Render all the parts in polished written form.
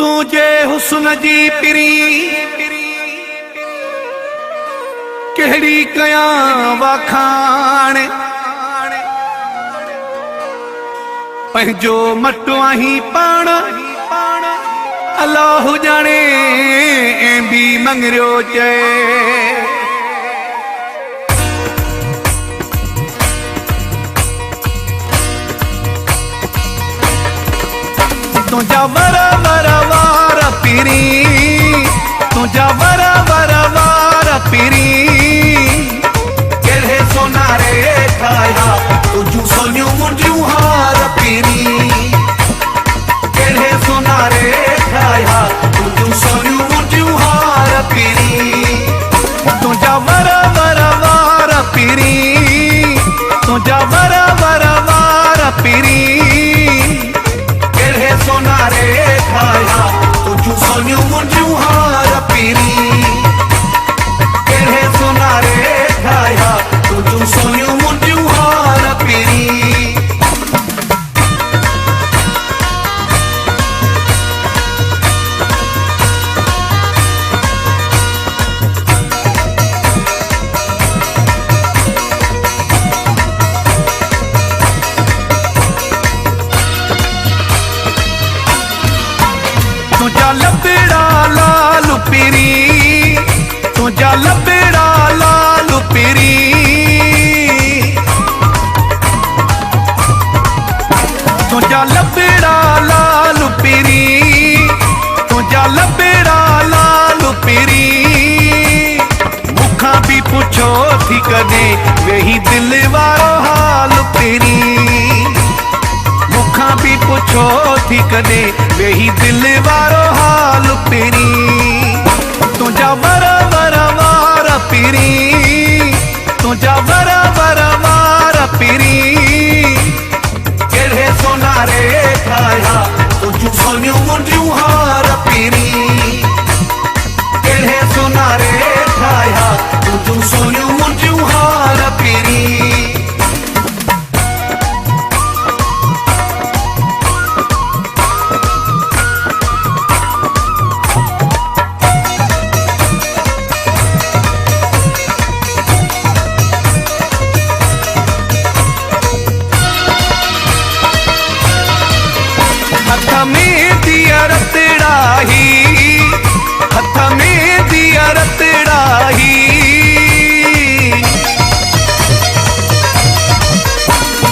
तुझे हुस्न जी पिरी केड़ी कया वाखाण पंहिंजो मटो आहीं पाण अल्लाह जाने ऐं बि मंगरियो चए तुझा वर वर वार पिरी तुझा वर वर वार पिरी केड़े सोनारे ठाया तुझू सोनियूं मुंडियूं हार पिरी केड़े सोनारे ठाया तुझू सोनियूं मुंडियूं हार पिरी तुझा वर वर वार पिरी तुझा वर वर वार पिरी सोनारे ठाया तुझू सोनियूं मुंडियूं हार पिरी केड़े सोनारे ठाया तुझू सोनियूं मुंडियूं हार पिरी तुझा लबड़ा लाल पिरी तुझा लबड़ा लाल पिरी तुझा लबड़ा लाल पिरी तुझा लबड़ा लाल पिरी मुखां भी पुछो थी कदे वेही दिल वारो हाल पिरी मुखां भी पुछो थी कदे वेही दिल वारो हाल पिरी तुझा वर वर वार पिरी तुझा वर वर वार पिरी केड़े सोनारे ठाया तुझू सोनियूं मुंडियूं हार पिरी केड़े सोनारे ठाया तुझू सोनियूं मुंडियूं हार पिरी हथ में दिया रतड़ाही हथ में दिया रतड़ाही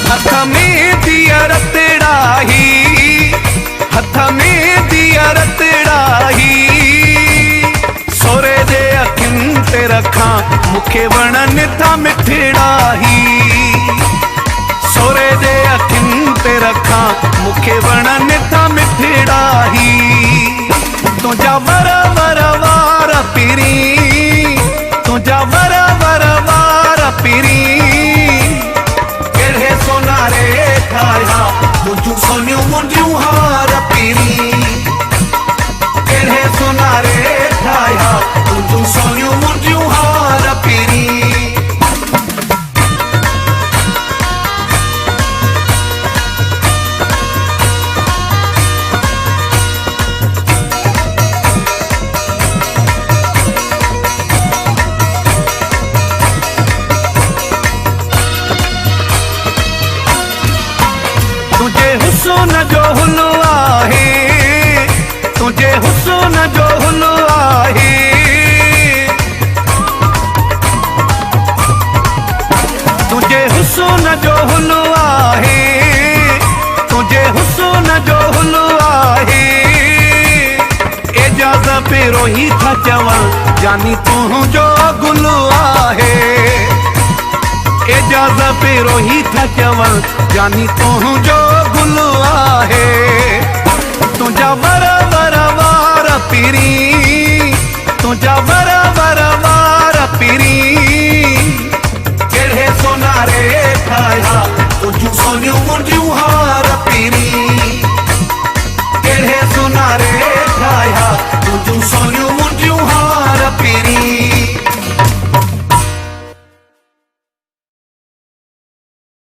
हथ में दिया रतड़ाही हथ में दिया रतड़ाही सोरे दे अखियुनि ते रखां मूंखे वणनि था मिठड़ाही सोरे दे अखियुनि ते रखां मूंखे वणनि था मिठड़ाही तुझा वर वर वार पिरी तुझा वर वर वार पिरी केड़े सोनारे ठाया तुझू सोनियूं मुंडियूं हार पिरी केड़े सोनारे ठाया तुझू सोनियूं मुंडियूं हार पिरी तुझे हुस्न जो हुल्लो आहे तुझे हुस्न जो हुल्लो आहे तुझे हुस्न जो हुल्लो आहे तुझे हुस्न जो हुल्लो आहे एजाज़ पेरो ही था चवां जानी तुंहिंजो गुल आहे एजाज़ पेरो ही था चवां जानी तुंहिंजो गुल आहे तुझा वर वर वार पिरी तुझा वर वर